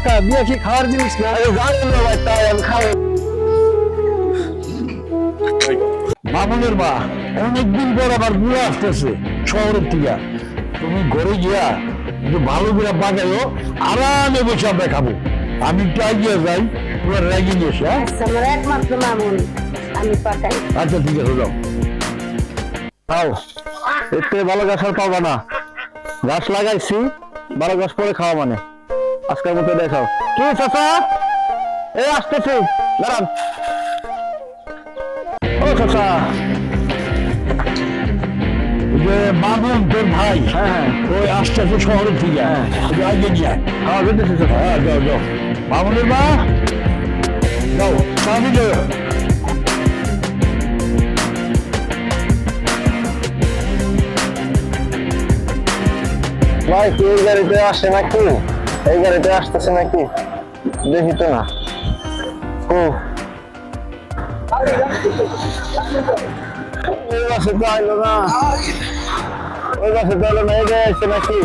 বোকা, বিয়া কি খাওয়ার জিনিস না? জানি না ভাই, তাই আমি খাবো। মামুনের মা অনেকদিন পর আবার ঘুরে আসতেছে শহরের থেকে। তুমি ঘরে গিয়া একটু ভালো করে বাজাইও, আরামে বসে আমরা খাবো। আমি একটু এগিয়ে যাই, তোমার রেগে নিয়েছে। আমার একমাত্র মামুন, আমি পাঠাই। আচ্ছা ঠিক আছে, যাও খাও। এর থেকে ভালো গাছ আর পাবা না। গাছ লাগাইছি, ভালো গাছ পরে খাওয়া মানে। আজকের মতো দেখাও। কি চাচা, এই আসতেছি, দাঁড়ান। ও চাচা, যে মামুন তোর ভাই, হ্যাঁ ওই আসতেছে শহরের থেকে। আগে গিয়া খাওয়া যেতেছে চাচা। হ্যাঁ যাও যাও। মামুনের মা, যাও স্বামী যাও। ভাই কি এই গাড়িতে আসে নাকি? এই গাড়িতে আসতেছে নাকি? দেখি তো না। ও ওই বাসে তো আইলো না, ওই বাসে তো আইলো না। এই গাড়ি আসছে নাকি?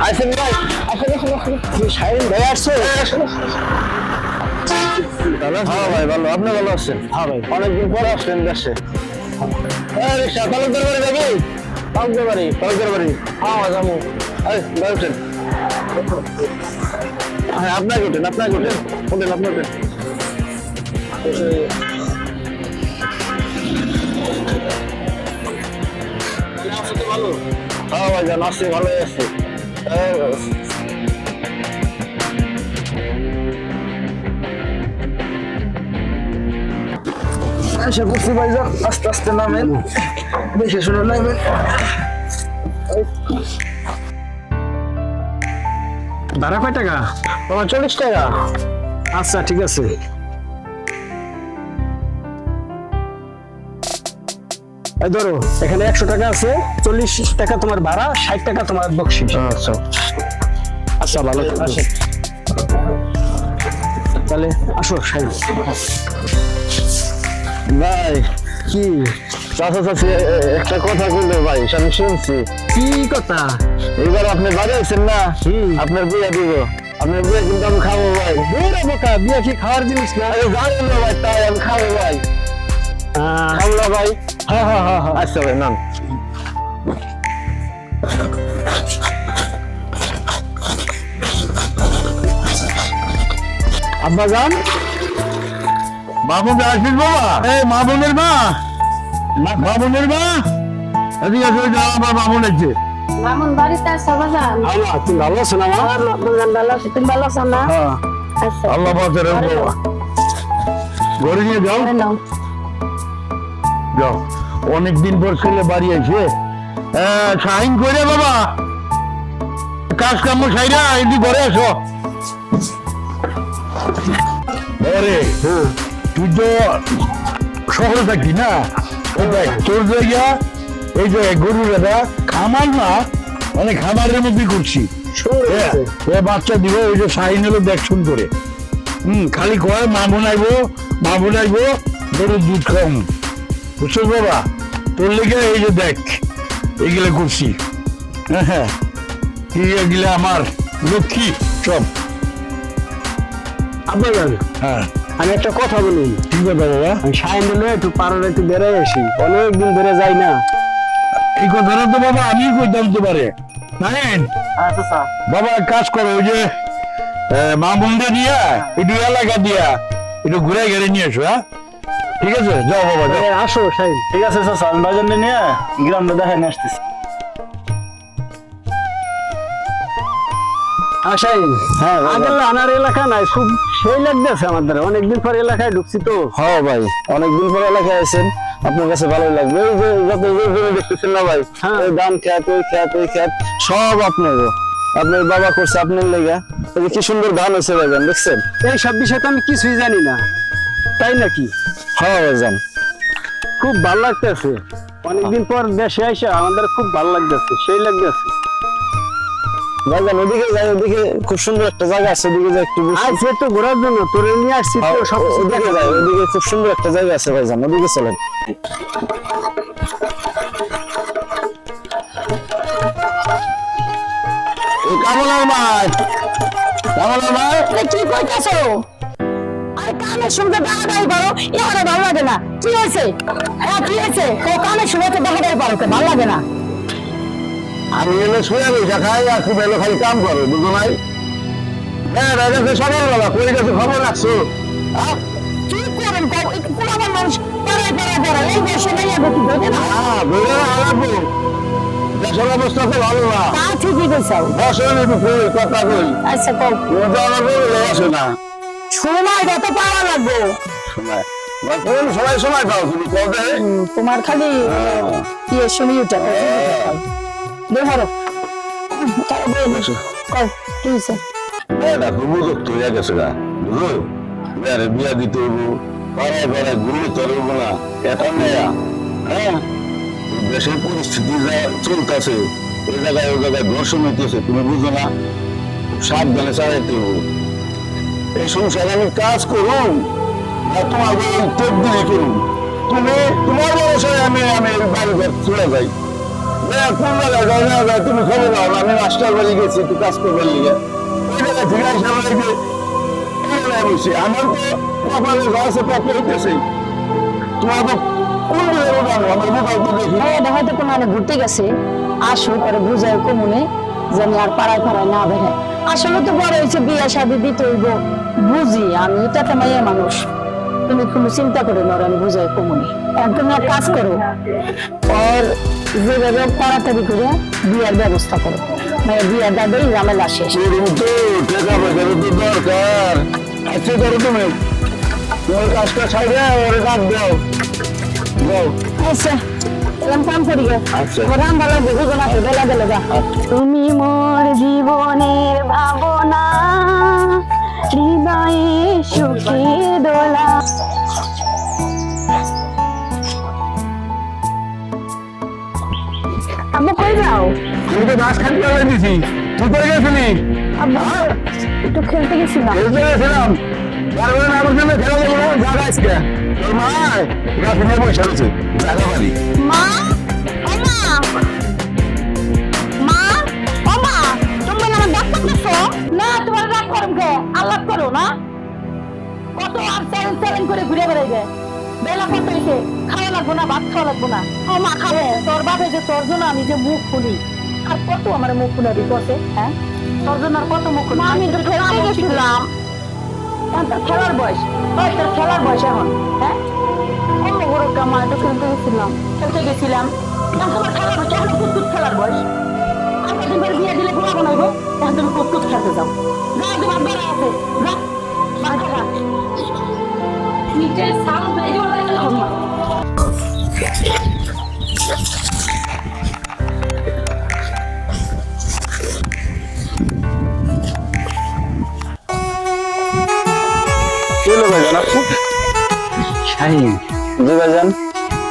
আসেন ভাই, আসেন আসেন আসেন। শাহিন ভাই আসছে? হ্যাঁ ভাই ভালো, আপনি ভালো আছেন? হ্যাঁ ভাই, অনেকদিন পরে আসলেন দেশে। রিক্সা তালুকদার বাড়ি যাবি? তালুকদার বাড়ি, তালুকদার বাড়ি। হ্যাঁ যাবো। ভাই উঠেন। হ্যাঁ আপনাকে উঠেন, আপনাকে উঠেন, উঠেন আপনি উঠেন। ভালো? হ্যাঁ ভাই জান, আসছি, ভালোই আছি। আশা করছি ভাইজান আস্তে আস্তে নামেন, দেখে শুনে নামেন। ভাড়া কয় টাকা? 40 টাকা। আচ্ছা ঠিক আছে। এই ধরো, এখানে 100 টাকা আছে, 40 টাকা তোমার ভাড়া, 60 টাকা তোমার বকশিশ। আচ্ছা আচ্ছা ভালো আসে, তাহলে আসো সাহেব। ভাই কি চাচা চাচি একটা কথা বললো ভাই, আমি শুনছি। কি কথা? এবার আপনি বাড়ি আছেন না, আপনার বিয়ে দিব। আপনার বিয়ে কিন্তু আমি খাবো ভাই। বুড়া বোকা, বিয়া কি খাওয়ার জিনিস না? জানি না ভাই, তাই আমি খাবো ভাই। খাবো না ভাই? হ্যাঁ হ্যাঁ হ্যাঁ হ্যাঁ। আচ্ছা ভাই নাম। আব্বা যান, মামুন আসিস বাবা। এই মামুনের মা, মামুনের মা এদিকে আসলে যাও, আমার মামুন আছে। মামুন বাড়িতে আছে বাজান? আল্লাহ তুমি ভালো আছো না? মা বাজান ভালো আছে, তুমি ভালো আছো না? হ্যাঁ আচ্ছা আল্লাহ বাঁচে রে বাবা। ঘরে নিয়ে যাও, নাও। যাও। অনেকদিন পর ছেলে বাড়ি আছে। শাহিন করে বাবা, কাজ কাম সাইরা এদিকে ঘরে আসো। আরে হ্যাঁ, তুই তো শহরে থাকি না, তোর জায়গা এই যে গরু দাদা খামার না, মানে খামারের মধ্যে করছি। বাচ্চা দিব, ওই যে শাহিন হলো দেখশুন করে। খালি কয় মা বোনাইবো, মা বোনাইবো, গরুর দুধ খাওয়াম। বুঝছো বাবা? তোর লেগে এই যে দেখ এইগুলো করছি। হ্যাঁ এগুলো আমার লক্ষ্মী সব। আব্বা যান, হ্যাঁ আমি একটা কথা বলি। ঠিক কথা বাবা। আমি সাইন দিলে একটু পাড়ার একটু বেড়াই আসি, অনেকদিন ধরে যাই না। এই কথাটা তো বাবা আমি কইতাম তো পারে। নাইন আচ্ছা বাবা এক কাজ করো, ওই যে মা বোনদের নিয়ে একটু এলাকা দিয়া একটু ঘুরে ঘেরে নিয়ে এসো। হ্যাঁ ঠিক আছে, যাও বাবা যাও। আসো সাইন। ঠিক আছে চাচা, আমি বাজার নিয়ে গ্রামটা দেখাই নিয়ে আসতেছি। সাইন, হ্যাঁ আগের আনার এলাকা নাই, খুব সেই লাগতেছে আমাদের, অনেকদিন পর এলাকায় ঢুকছি তো। হ্যাঁ ভাই, অনেকদিন পরে এলাকায় আছেন, আপনার কাছে ভালোই লাগবে। এই যে যত দেখতেছেন না ভাই, হ্যাঁ। ওই ধান খেত, ওই খেত, ওই খেত সব আপনারও। আপনার বাবা করছে আপনার লেগা। এই যে কি সুন্দর ধান হয়েছে ভাইজান, দেখছেন? এই সব বিষয়ে তো আমি কিছুই জানি না, তাই নাকি? হ্যাঁ ভাইজান, খুব ভালো লাগতেছে, অনেকদিন পর দেশে আইসা আমাদের খুব ভালো লাগতেছে, সেই লাগতেছে। ভাইজান ওদিকে যাই, ওদিকে খুব সুন্দর একটা জায়গা আছে, ওদিকে যাই একটু বসি। আজকে একটু ঘোরার জন্য তোরে নিয়ে আসছি তো, সব ওদিকে যাই, ওদিকে খুব সুন্দর একটা জায়গা আছে ভাইজান, ওদিকে চলেন। কামালের মাই কি কইতাছো? আর কানের সঙ্গে দাঁড়াই করো, এবারে ভালো লাগে না। কি হয়েছে? হ্যাঁ কি হয়েছে? কানের সঙ্গে দাঁড়াই পারো, ভালো লাগে না। আমি এলে শুয়ে বসে খাই আর খুব এলো খালি কাম করো, বুঝো নাই? হ্যাঁ রাজাকে সকালবেলা কই গেছে খবর রাখছো? কি করেন? আমার মানুষ পড়াই এই বয়সে নেই আগে কি বলবে না? হ্যাঁ বলে আলাপো দেশের অবস্থা তো ভালো না। তা ঠিকই কইছো। বসেন একটু কথা কই। আচ্ছা কও। তুমি তো আমার বলে আসো না। সময়টা তো পাওয়া লাগবে। সময় কোন সময় পাও তুমি কবে? তোমার খালি কি শুনি ওটা দেখো কও কি হইছে? এটা খুবই দুঃখ হয়ে গেছে গা, বুঝো? মেয়ের বিয়া দিতে হইব, পাড়ায় পাড়ায় ঘুরলে তো হইব না, এটা নেয়া। হ্যাঁ দেশের পরিস্থিতি যা চলতেছে, ওই জায়গায় ঘর্ষণ হইতেছে, তুমি বুঝো না? সাবধানে চালাইতে হইব। এই সংসারে আমি কাজ করুন না তোমার টেপ দিয়ে করুন? তুমি তোমার ব্যবসায় আমি বাড়ি ঘর চলে যাই, কোন জায়গায় যাই না যাই তুমি খবর দাও না। আমি মাস্টার বাড়ি গেছি একটু কাজ করবার লিগে, ওই জায়গায় ঠিক আছে আমার তো কপালে যা আছে পক্ষে হইতেছে। তোমার তো কোন জায়গায় জানো আমার মোবাইল তো দেখি। এটা হয়তো কোনো মানে ঘুরতে গেছে, আসো পরে বুঝায় কমুনে জানি আর পাড়ায় পাড়ায় না বেড়ে। আসলে তো বড় হয়েছে, বিয়ে শাদী দিতে হইব, বুঝি আমি এটাতে মাইয়া মানুষ। তুমি কোনো চিন্তা করে না, আমি বুঝাই কমুনে। তুমি এক কাজ করো, ওর যেভাবে তাড়াতাড়ি করে বিয়ের ব্যবস্থা করো, মানে বিয়ের দাদাই ঝামেলা শেষ। এরকম তো টাকা পয়সা তো দরকার। আচ্ছা ধরো তুমি তোমার কাজটা ছাড়ে ওরে ডাক দাও দাও। আচ্ছা এরকম কাম করি গে। আচ্ছা। রাম ভালো বুঝো না বেলা বেলা যা। তুমি মোর জীবনের ভাবনা, হৃদয়ে সুখের দোলা। আব্বু কই যাও? তুমি তো গাছ খালি করে দিছি, তুই করে গেছিলি? আব্বু একটু খেলতে গেছিলাম। খেলতে গেছিলাম, বারবার আমার জন্য খেলা যাবো না, জায়গা আজকে তোর মা গাছ নিয়ে বসে রয়েছে জায়গা বাড়ি। মা ও মা, মা ও মা, তুমি আমার ডাক করতেছো? না তোমার ডাক করম কে? আল্লাহ করো না, কত আর চ্যালেঞ্জ করে ঘুরে বেড়াইবে। বেলা কত হইছে, খাওয়া লাগবো না, ভাত খাওয়া লাগবো না। ও মা খাবে, তোর বাপে যে তোর জন্য আমি যে মুখ খুলি, আর কত আমার মুখ খুলাবি করছে? হ্যাঁ তোর জন্য আর কত মুখ খুলি? আমি তো খেলতে গেছিলাম। খেলার বয়স, ওই তোর খেলার বয়স এখন। হ্যাঁ অন্য বড় কামা, একটু খেলতে গেছিলাম। খেলতে গেছিলাম, এখন তোমার খেলার বয়স, এখন কুতকুত খেলার বয়স। আর কদিন পরে বিয়ে দিলে ঘুমাবো না গো, এখন তুমি কুতকুত খেলতে যাও। যা তোমার বেড়া আছে, যা মার খাবা। নিচে সাল বেজে ওঠে না। চলো ভাইজান আপু। শাহিন জি ভাইজান।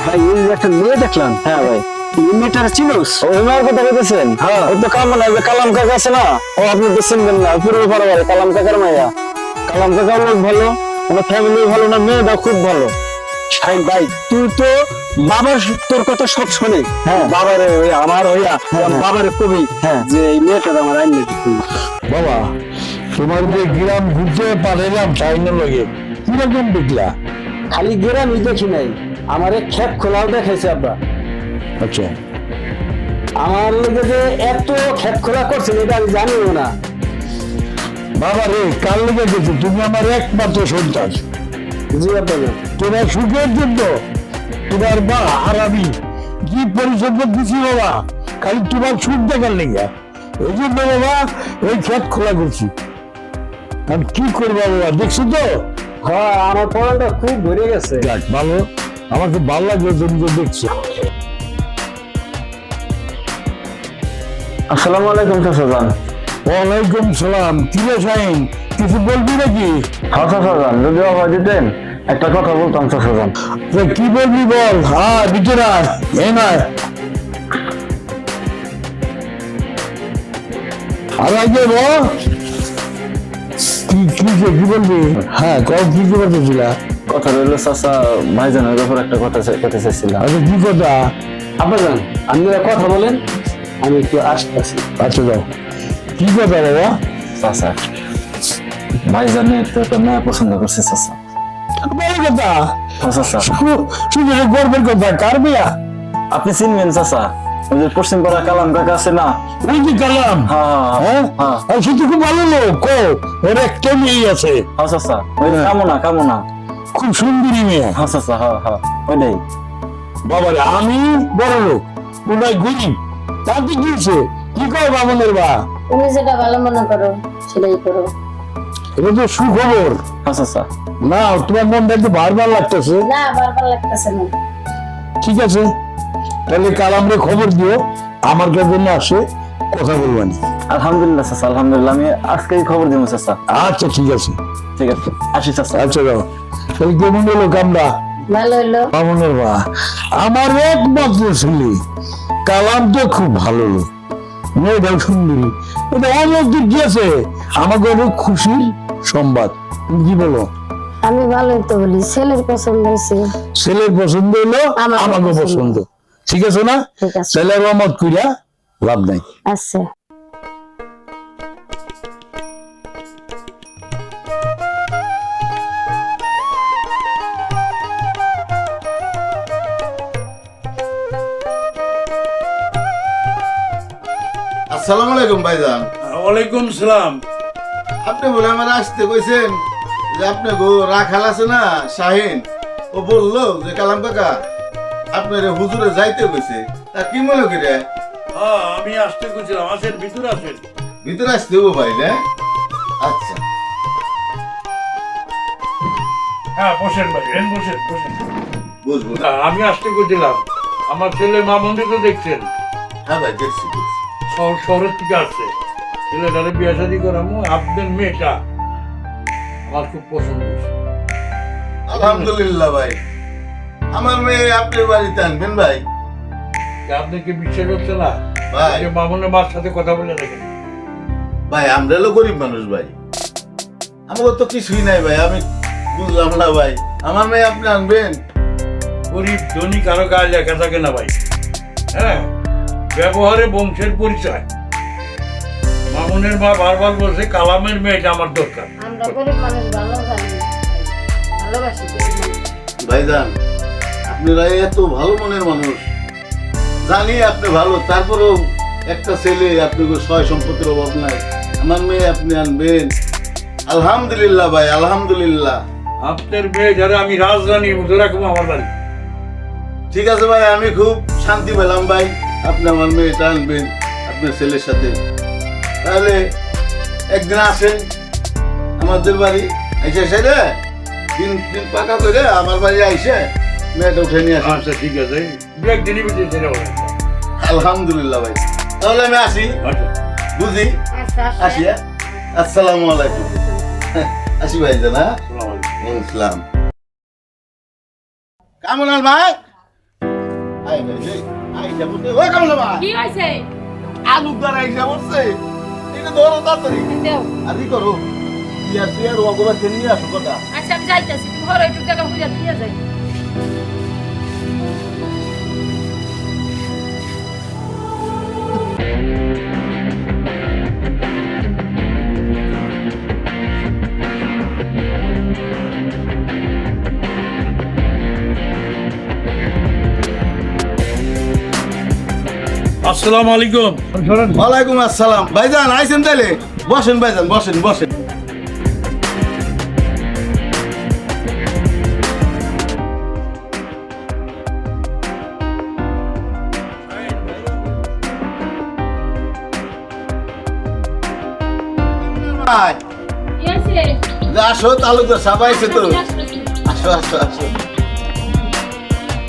ভাই এই যে একটা মেয়ে দেখলাম। হ্যাঁ ভাই এই মেয়েটার চিনোস? ওই মেয়ের কথা বলতেছেন? হ্যাঁ ওই তো কাম না, কালাম কাকা আছে না, ও আপনি তো চিনবেন না, পুরো পাড়ার কালাম কাকার মাইয়া। কালাম কাকা লোক ভালো, আমার ফ্যামিলি ভালো, না মেয়েটা খুব ভালো। শাহিন ভাই তুই তো বাবার তোর কথা সব শোনে। হ্যাঁ বাবারে ওই আমার হইয়া বাবারে কবি যে এই মেয়েটার আমার আইন নাকি। বাবা তোমার যে গ্রাম ঘুরতে পারলাম চাইনের লগে কিরকম দেখলা? খালি গ্রামই দেখি নাই, আমার এক খেপ খোলাও দেখাইছে আব্বা। আচ্ছা আমার লোকে যে এত খেপ খোলা করছে এটা আমি জানিও না। বাবা রে কাল লেগে গেছে, তুমি আমার একমাত্র সন্তান। জি আব্বা। তোমার সুখের জন্য তোমার মা আর আমি কি পরিশ্রম দিচ্ছি বাবা, খালি তোমার সুখ দেখার লেগে। এই জন্য বাবা ওই খেত খোলা করছি। আমি কি করবো বাবা, দেখছো তো? হ্যাঁ আমার পড়াটা খুব ভরে গেছে। যাক ভালো, আমাকে ভালো লাগলো তুমি তো দেখছো। আসসালামু আলাইকুম চাচাজান। ওয়ালাইকুম সালাম। কি রে শাহিন, কিছু বলবি নাকি? হ্যাঁ চাচাজান, যদি অফার দিতেন একটা কথা বলতাম চাচাজান। কি বলবি বল। হ্যাঁ ভিতরে আয়, এই নয় আর আগে বল কি বলবি? হ্যাঁ কও কি বলতেছিল? কথা রইল চাচা, ভাইজানের ব্যাপারে একটা কথা কথা চাইছিলাম। আচ্ছা কি কথা? আব্বাজান আপনি কথা বলেন, আমি একটু আসতেছি। আচ্ছা যাও। কি কথা বাবা? চাচা ভাইজানের তো একটা মেয়ে পছন্দ করছে চাচা। বড় কথা, চাচা শুধু গর্বের কথা। কার বিয়া? আপনি চিনবেন চাচা, ওই যে পশ্চিম পাড়া কালাম কাকা আছে না? ওই যে কালাম। হ্যাঁ হ্যাঁ, আর সে তো খুব ভালো লোক। ওর একটা মেয়ে আছে, হ্যাঁ চাচা, ওই কামনা খুব সুন্দরী মেয়ে। হ্যাঁ চাচা, হ্যাঁ ওইটাই। বাবারে, আমি বড় লোক, ওনাই গরিব, তাতে কি হয়েছে? কি কয় বামনের বা? তুমি যেটা ভালো মনে করো সেটাই করো। এটা তো সুখবর। হ্যাঁ চাচা। না, তোমার মনটা একটু বারবার লাগতেছে। না, বারবার লাগতেছে না। ঠিক আছে, তাহলে কাল আমরা খবর দিও, আমার কাছে জন্য আসে, কথা বলবানি। আলহামদুলিল্লাহ চাচা, আলহামদুলিল্লাহ, আমি আজকেই খবর দিব চাচা। আচ্ছা ঠিক আছে, ঠিক আছে, আসি চাচা। আচ্ছা যাও। তাহলে কেমন হলো কামরা? ভালো হইলো। বামনের বা আমার একমাত্র ছেলে কালাম তো খুব ভালো লোক, মেয়েটাও সুন্দরী। এটা অনেক দিক গিয়েছে, আমাকে অনেক খুশির সংবাদ। তুমি কি বলো? আমি ভালোই তো বলি, ছেলের পছন্দ হয়েছে। ছেলের পছন্দ হলো, আমারও আমাকে পছন্দ। পছন্দ। ঠিক আছে না? ঠিক আছে। ছেলের রহমত কইরা লাভ নাই। আচ্ছা। আসসালামু আলাইকুম ভাইজান। ওয়ালাইকুম সালাম। আপনি বলে আমার আসতে কইছেন যে আপনি গো রাখাল আছে না শাহিন, ও বললো যে কালাম কাকা আপনার হুজুরে যাইতে কইছে। তা কি মনে করে হ্যাঁ, আমি আসতে কইছিলাম। আসেন, ভিতরে আসেন। ভিতরে আসতে হবো ভাই না? আচ্ছা হ্যাঁ, বসেন ভাই, বসেন। বুঝবো। আমি আসতে কইছিলাম, আমার ছেলে মামুনকে তো দেখছেন, হ্যাঁ ভাই, দেখছি। শহরের থেকে আসছে। ছেলেটারে বিয়ে শাদী করামো, আপনার মেয়েটা আমার খুব পছন্দ হয়েছে। আলহামদুলিল্লাহ ভাই, আমার মেয়ে আপনার বাড়িতে আনবেন ভাই। আপনি কি বিশ্বাস হচ্ছে না? ভাই। যে মামুনের মার সাথে কথা বলে দেখেন। ভাই আমরা হলো গরিব মানুষ ভাই, আমার তো কিছুই নাই ভাই। আমি বুঝলাম না ভাই, আমার মেয়ে আপনি আনবেন? গরিব ধনী কারো গায়ে লেখা থাকে না ভাই। হ্যাঁ, ব্যবহারে বংশের পরিচয়। মামুনের মা বারবার বলছে কালামের মেয়েটা আমার দরকার। আমরা গরিব মানুষ, ভালো জানি, ভালোবাসি গরিব মানুষ। ভাইজান, আপনারা এত ভালো মনের মানুষ, জানি আপনি ভালো, তারপরেও একটা ছেলে, আপনাকে সয় সম্পত্তির অভাব নাই, আমার মেয়ে আপনি আনবেন। আলহামদুলিল্লাহ ভাই, আলহামদুলিল্লাহ। আপনার মেয়ে যারা আমি রাজধানী মতো রাখবো আমার বাড়ি। ঠিক আছে ভাই, আমি খুব শান্তি পেলাম ভাই, আপনি আমার মেয়েটা আনবেন আপনার ছেলের সাথে। তাহলে একদিন আসেন আমাদের বাড়ি, এসে সেরে দিন পাকা করে আমার বাড়ি আইসে মেয়েটা উঠে নিয়ে আসেন। আচ্ছা ঠিক আছে, দু একদিনই বেঁচে ছেড়ে হবে। আলহামদুলিল্লাহ ভাই, তাহলে আমি আসি। আচ্ছা। বুঝি, আচ্ছা, আসি। হ্যাঁ? আসসালামু আলাইকুম। আসি ভাই জানা। আসসালামু আলাইকুম। ইসলাম কামলাল ভাই, আই ভাই রে, আই যাব তে। ও কামলাল ভাই, কি হইছে? আলু দাঁড়াই যাব সে। এটা ধরো তাড়াতাড়ি। দেও। আদি করো। ইয়ার ওগবা নিয়ে আসো কথা। আচ্ছা, আমি যাইতাছি, তুমি ঘরে একটু জায়গা বুঝা দিয়ে যাই। আসসালামু আলাইকুম। ওয়ালাইকুম আসসালাম। ভাইজান আইছেন তাইলে? বসেন ভাইজান, বসেন। ভাই, কি হইছে? আসো, তালুকদার সাহেব আইছে তো। আসো।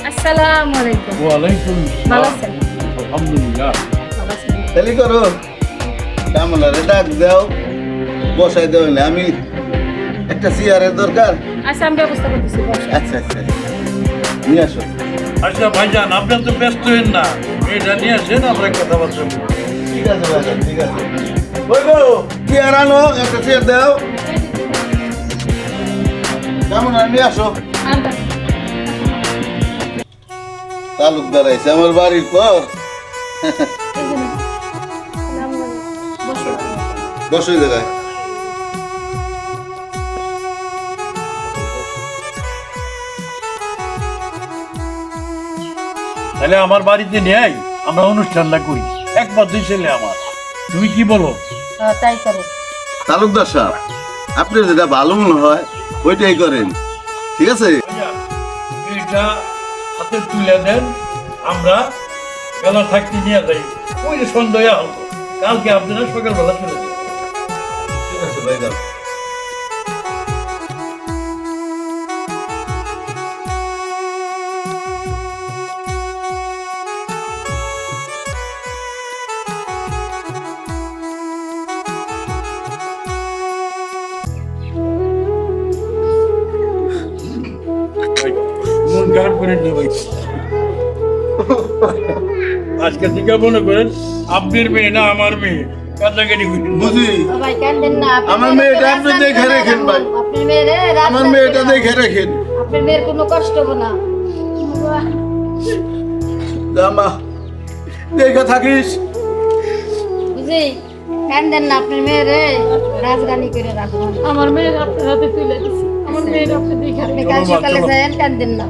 আসসালামু আলাইকুম। ওয়ালাইকুম ভালো আসসালাম। আছেন? আলহামদুলিল্লাহ। ভালো আছেন? তাহলে করো, কামলারে ডাক দাও, বসাই দেও না। আমি একটা চেয়ারের দরকার। আচ্ছা, আমি ব্যবস্থা করতেছি, বসো। আচ্ছা, নিয়ে আসো। আচ্ছা ভাইজান, আপনার তো ব্যস্ত হন না, এটা নিয়ে আসেন, আমরা কথাবার্তা বলবো। ঠিক আছে ভাইজান, ঠিক আছে। ওই গো, চেয়ার আনো, একটা চেয়ার দাও। কেমন নিয়ে আসো। আনবা। তালুকদার আইছে আমার বাড়ির পর। এই যে নাও। বসো। বসো এই জায়গায়। তাহলে আমার বাড়িতে নেই, আমরা অনুষ্ঠানটা করি। একমাত্র ছেলে আমার, তুমি কি বলো? তাই করো। তালুকদার সাহেব, আপনার যেটা ভালো মনে হয় ওইটাই করেন, ঠিক আছে? এটা হাতে তুলে দেন, আমরা বেলা থাকতে নিয়ে যাই। ওই যে সন্ধ্যা হলো, কালকে আপনারা সকালবেলা চলে যাবেন। ঠিক আছে ভাই, যাও। মন খারাপ করে নিয়ে ভাই, আজকে থেকে মনে করেন আপনার মেয়ে না আমার মেয়ে, কান্নাকাটি করি। বুঝি ও ভাই কান্দেন না। আমার মেয়েটা আপনি দেখে রেখেন ভাই। আপনার মেয়েরে আমার মেয়েটা দেখে রাখেন। আপনার মেয়ের কোনো কষ্ট হবে না। জামা দেখে থাকিস। বুঝি কান্দেন না, আপনার মেয়েরে রাজধানী করে রাখুন। আমার মেয়ের আপনার হাতে তুলে দিছি, আমার মেয়ের আপনি দেখে আপনি কাল সকালে যান, কান্দেন না।